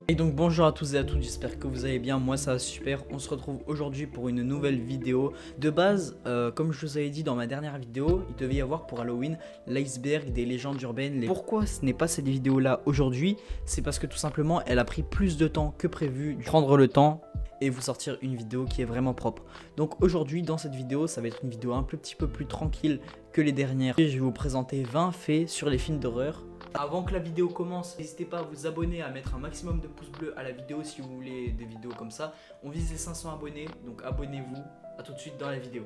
Et donc bonjour à tous et à toutes, j'espère que vous allez bien, moi ça va super. On se retrouve aujourd'hui pour une nouvelle vidéo. De base, comme je vous avais dit dans ma dernière vidéo, il devait y avoir pour Halloween l'iceberg des légendes urbaines. Pourquoi ce n'est pas cette vidéo là aujourd'hui? C'est parce que tout simplement elle a pris plus de temps que prévu de prendre le temps et vous sortir une vidéo qui est vraiment propre. Donc aujourd'hui dans cette vidéo, ça va être une vidéo un petit peu plus tranquille que les dernières. Et je vais vous présenter 20 faits sur les films d'horreur. Avant que la vidéo commence, n'hésitez pas à vous abonner, à mettre un maximum de pouces bleus à la vidéo si vous voulez des vidéos comme ça. On vise les 500 abonnés, donc abonnez-vous. A tout de suite dans la vidéo.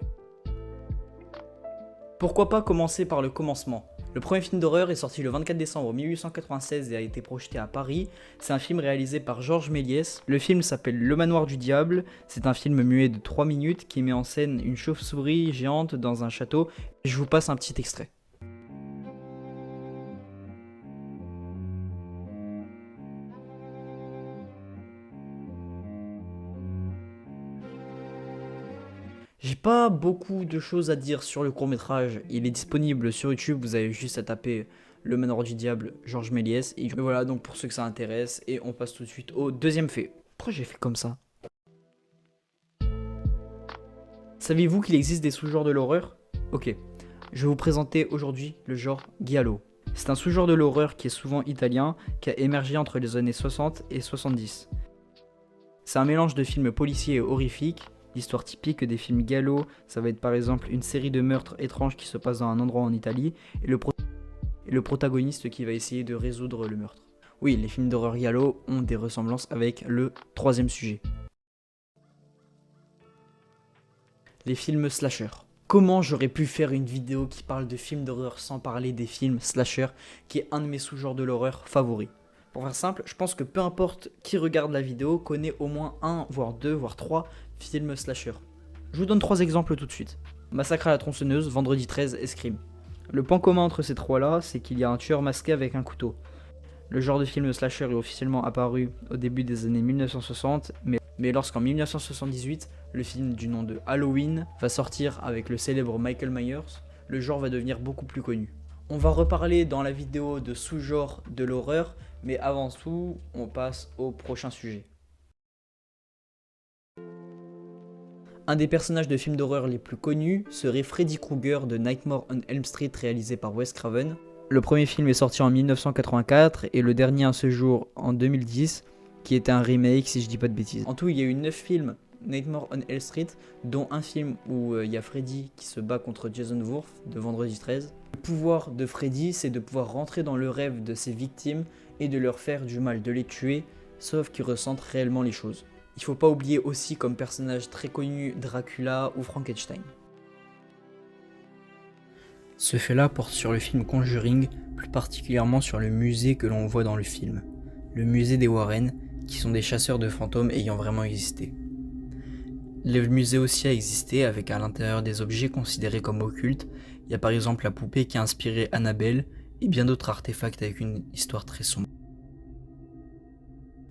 Pourquoi pas commencer par le commencement? Le premier film d'horreur est sorti le 24 décembre 1896 et a été projeté à Paris. C'est un film réalisé par Georges Méliès. Le film s'appelle Le Manoir du Diable. C'est un film muet de 3 minutes qui met en scène une chauve-souris géante dans un château. Je vous passe un petit extrait. J'ai pas beaucoup de choses à dire sur le court-métrage, il est disponible sur YouTube, vous avez juste à taper Le Manoir du Diable, Georges Méliès, et voilà donc pour ceux que ça intéresse, et on passe tout de suite au deuxième fait. Pourquoi j'ai fait comme ça? Saviez-vous qu'il existe des sous-genres de l'horreur? Ok, je vais vous présenter aujourd'hui le genre giallo. C'est un sous-genre de l'horreur qui est souvent italien, qui a émergé entre les années 60 et 70. C'est un mélange de films policiers et horrifiques. L'histoire typique des films giallo, ça va être par exemple une série de meurtres étranges qui se passent dans un endroit en Italie et le protagoniste qui va essayer de résoudre le meurtre. Oui, les films d'horreur giallo ont des ressemblances avec le troisième sujet. Les films slasher. Comment j'aurais pu faire une vidéo qui parle de films d'horreur sans parler des films slasher, qui est un de mes sous-genres de l'horreur favoris? Pour faire simple, je pense que peu importe qui regarde la vidéo connaît au moins un, voire deux, voire trois films slasher. Je vous donne trois exemples tout de suite. Massacre à la tronçonneuse, Vendredi 13 et Scream. Le point commun entre ces trois-là, c'est qu'il y a un tueur masqué avec un couteau. Le genre de film slasher est officiellement apparu au début des années 1960, mais lorsqu'en 1978, le film du nom de Halloween va sortir avec le célèbre Michael Myers, le genre va devenir beaucoup plus connu. On va reparler dans la vidéo de sous-genres de l'horreur, mais avant tout, on passe au prochain sujet. Un des personnages de films d'horreur les plus connus serait Freddy Krueger de Nightmare on Elm Street réalisé par Wes Craven. Le premier film est sorti en 1984 et le dernier à ce jour en 2010, qui était un remake si je dis pas de bêtises. En tout, il y a eu 9 films Nightmare on Elm Street, dont un film où il y a Freddy qui se bat contre Jason Voorhees de Vendredi 13. Le pouvoir de Freddy, c'est de pouvoir rentrer dans le rêve de ses victimes et de leur faire du mal, de les tuer, sauf qu'ils ressentent réellement les choses. Il faut pas oublier aussi comme personnage très connu Dracula ou Frankenstein. Ce fait-là porte sur le film Conjuring, plus particulièrement sur le musée que l'on voit dans le film. Le musée des Warren, qui sont des chasseurs de fantômes ayant vraiment existé. Le musée aussi a existé avec à l'intérieur des objets considérés comme occultes. Il y a par exemple la poupée qui a inspiré Annabelle et bien d'autres artefacts avec une histoire très sombre.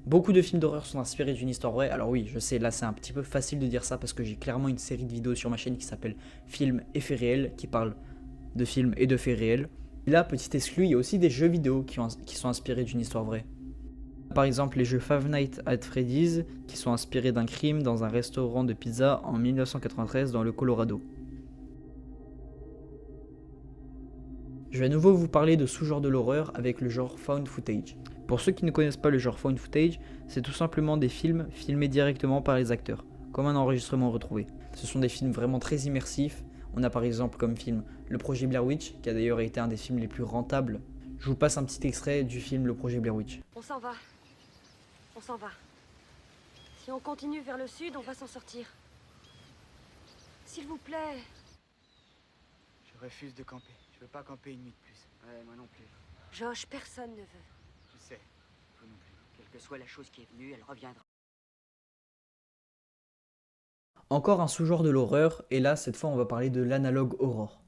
Beaucoup de films d'horreur sont inspirés d'une histoire vraie. Alors oui, je sais, là c'est un petit peu facile de dire ça parce que j'ai clairement une série de vidéos sur ma chaîne qui s'appelle Films et faits réels, qui parle de films et de faits réels. Et là, petit exclu, il y a aussi des jeux vidéo qui sont inspirés d'une histoire vraie. Par exemple, les jeux Five Nights at Freddy's, qui sont inspirés d'un crime dans un restaurant de pizza en 1993 dans le Colorado. Je vais à nouveau vous parler de sous-genre de l'horreur avec le genre Found Footage. Pour ceux qui ne connaissent pas le genre Found Footage, c'est tout simplement des films filmés directement par les acteurs, comme un enregistrement retrouvé. Ce sont des films vraiment très immersifs. On a par exemple comme film Le Projet Blair Witch, qui a d'ailleurs été un des films les plus rentables. Je vous passe un petit extrait du film Le Projet Blair Witch. On s'en va. On s'en va. Si on continue vers le sud, on va s'en sortir. S'il vous plaît. Je refuse de camper. Je veux pas camper une nuit de plus. Ouais, moi non plus. Josh, personne ne veut. Je sais. Vous non plus. Quelle que soit la chose qui est venue, elle reviendra. Encore un sous-genre de l'horreur, et là cette fois on va parler de l'analogue horror.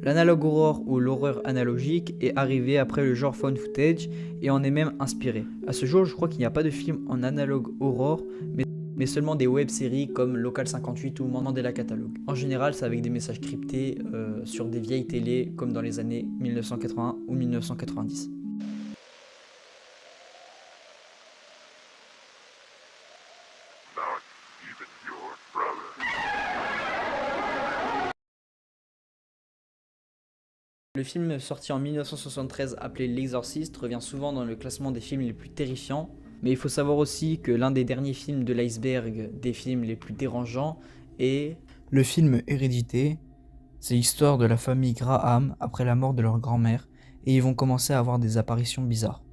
L'analogue horror ou l'horreur analogique est arrivé après le genre found footage et en est même inspiré. À ce jour, je crois qu'il n'y a pas de film en analogue horror, mais seulement des web-séries comme Local 58 ou Mandela Catalogue. En général, c'est avec des messages cryptés sur des vieilles télés comme dans les années 1980 ou 1990. Le film sorti en 1973 appelé L'Exorciste revient souvent dans le classement des films les plus terrifiants, mais il faut savoir aussi que l'un des derniers films de l'iceberg des films les plus dérangeants est Le film Hérédité. C'est l'histoire de la famille Graham après la mort de leur grand-mère et ils vont commencer à avoir des apparitions bizarres.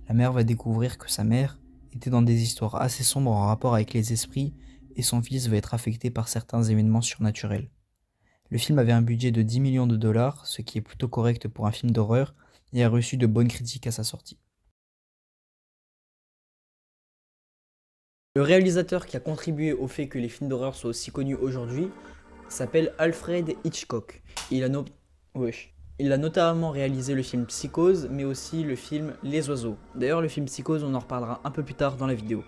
La mère va découvrir que sa mère était dans des histoires assez sombres en rapport avec les esprits et son fils va être affecté par certains événements surnaturels. Le film avait un budget de 10 millions de dollars, ce qui est plutôt correct pour un film d'horreur, et a reçu de bonnes critiques à sa sortie. le réalisateur qui a contribué au fait que les films d'horreur soient aussi connus aujourd'hui s'appelle Alfred Hitchcock. Il a notamment réalisé le film Psychose, mais aussi le film Les Oiseaux. D'ailleurs, le film Psychose, on en reparlera un peu plus tard dans la vidéo.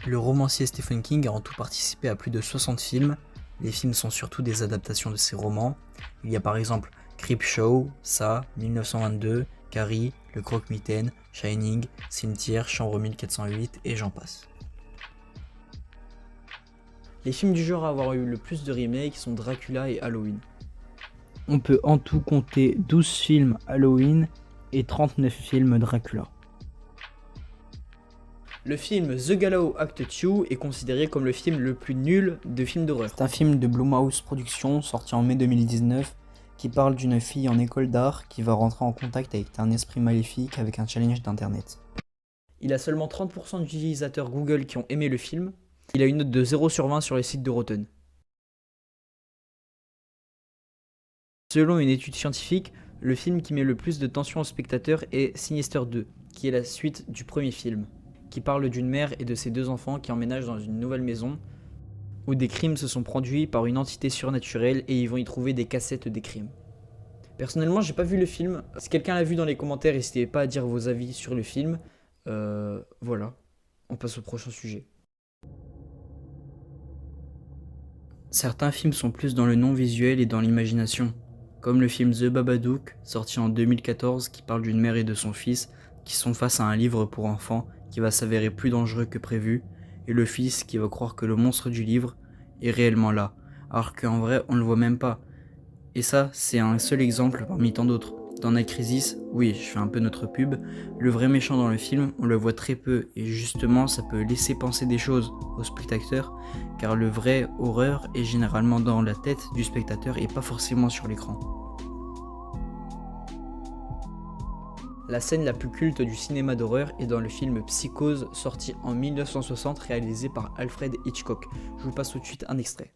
Le romancier Stephen King a en tout participé à plus de 60 films. Les films sont surtout des adaptations de ses romans. Il y a par exemple Creepshow, Ça, 1922, Carrie, Le Croque-Mitaine, Shining, Cimetière, Chambre 1408 et j'en passe. Les films du genre à avoir eu le plus de remakes sont Dracula et Halloween. On peut en tout compter 12 films Halloween et 39 films Dracula. Le film The Gallows Act 2 est considéré comme le film le plus nul de films d'horreur. C'est un film de Blumhouse Productions sorti en mai 2019 qui parle d'une fille en école d'art qui va rentrer en contact avec un esprit maléfique avec un challenge d'internet. Il a seulement 30% d'utilisateurs Google qui ont aimé le film. Il a une note de 0 sur 20 sur les sites de Rotten. Selon une étude scientifique, le film qui met le plus de tension aux spectateurs est Sinister 2, qui est la suite du premier film, qui parle d'une mère et de ses deux enfants qui emménagent dans une nouvelle maison où des crimes se sont produits par une entité surnaturelle et ils vont y trouver des cassettes des crimes. Personnellement, j'ai pas vu le film. Si quelqu'un l'a vu dans les commentaires, n'hésitez pas à dire vos avis sur le film. Voilà, on passe au prochain sujet. Certains films sont plus dans le non-visuel et dans l'imagination, comme le film The Babadook, sorti en 2014, qui parle d'une mère et de son fils qui sont face à un livre pour enfants qui va s'avérer plus dangereux que prévu, et le fils qui va croire que le monstre du livre est réellement là, alors qu'en vrai on le voit même pas. Et ça, c'est un seul exemple parmi tant d'autres. Dans Night Crisis, oui, je fais un peu notre pub, le vrai méchant dans le film, on le voit très peu, et justement ça peut laisser penser des choses au spectateur, car le vrai horreur est généralement dans la tête du spectateur et pas forcément sur l'écran. La scène la plus culte du cinéma d'horreur est dans le film Psychose, sorti en 1960, réalisé par Alfred Hitchcock. Je vous passe tout de suite un extrait.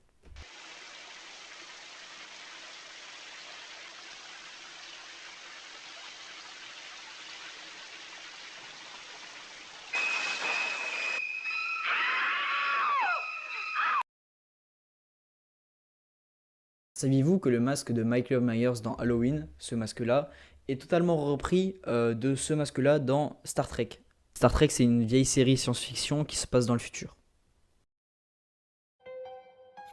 Saviez-vous que le masque de Michael Myers dans Halloween, ce masque-là, est totalement repris de ce masque-là dans Star Trek. Star Trek, c'est une vieille série science-fiction qui se passe dans le futur.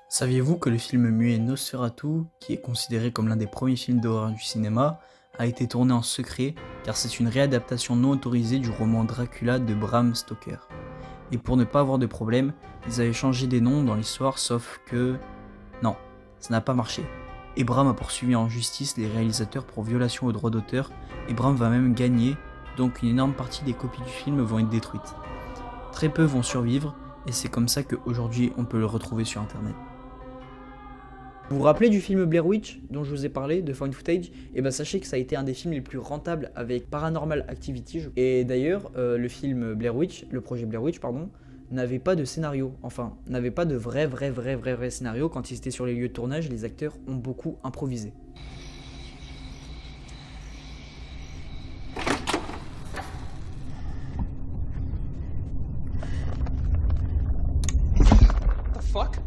Saviez-vous que le film muet Nosferatu, qui est considéré comme l'un des premiers films d'horreur du cinéma, a été tourné en secret car c'est une réadaptation non autorisée du roman Dracula de Bram Stoker. Et pour ne pas avoir de problème, ils avaient changé des noms dans l'histoire, sauf que... non, ça n'a pas marché. Et Bram a poursuivi en justice les réalisateurs pour violation aux droits d'auteur, et Bram va même gagner, donc une énorme partie des copies du film vont être détruites. Très peu vont survivre, et c'est comme ça qu'aujourd'hui on peut le retrouver sur internet. Vous vous rappelez du film Blair Witch dont je vous ai parlé, de Found Footage? Et ben sachez que ça a été un des films les plus rentables avec Paranormal Activity. Et d'ailleurs, le film Blair Witch, le projet Blair Witch, pardon, n'avait pas de scénario, enfin, n'avait pas de vrai scénario. Quand ils étaient sur les lieux de tournage, les acteurs ont beaucoup improvisé. The fuck?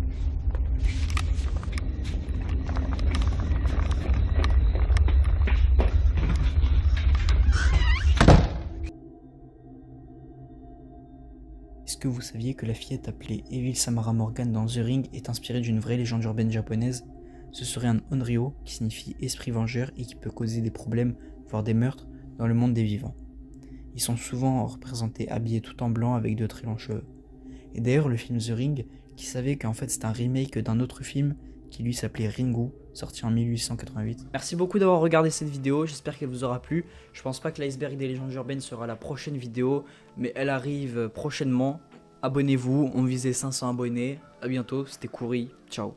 Est-ce que vous saviez que la fillette appelée Evil Samara Morgan dans The Ring est inspirée d'une vraie légende urbaine japonaise? Ce serait un Onryo qui signifie esprit vengeur et qui peut causer des problèmes, voire des meurtres, dans le monde des vivants. Ils sont souvent représentés habillés tout en blanc avec de très longs cheveux. Et d'ailleurs le film The Ring, qui savait qu'en fait c'est un remake d'un autre film qui lui s'appelait Ringu, sorti en 1888. Merci beaucoup d'avoir regardé cette vidéo, j'espère qu'elle vous aura plu. Je pense pas que l'iceberg des légendes urbaines sera la prochaine vidéo, mais elle arrive prochainement. Abonnez-vous, on visait 500 abonnés. A bientôt, c'était Kouri, ciao.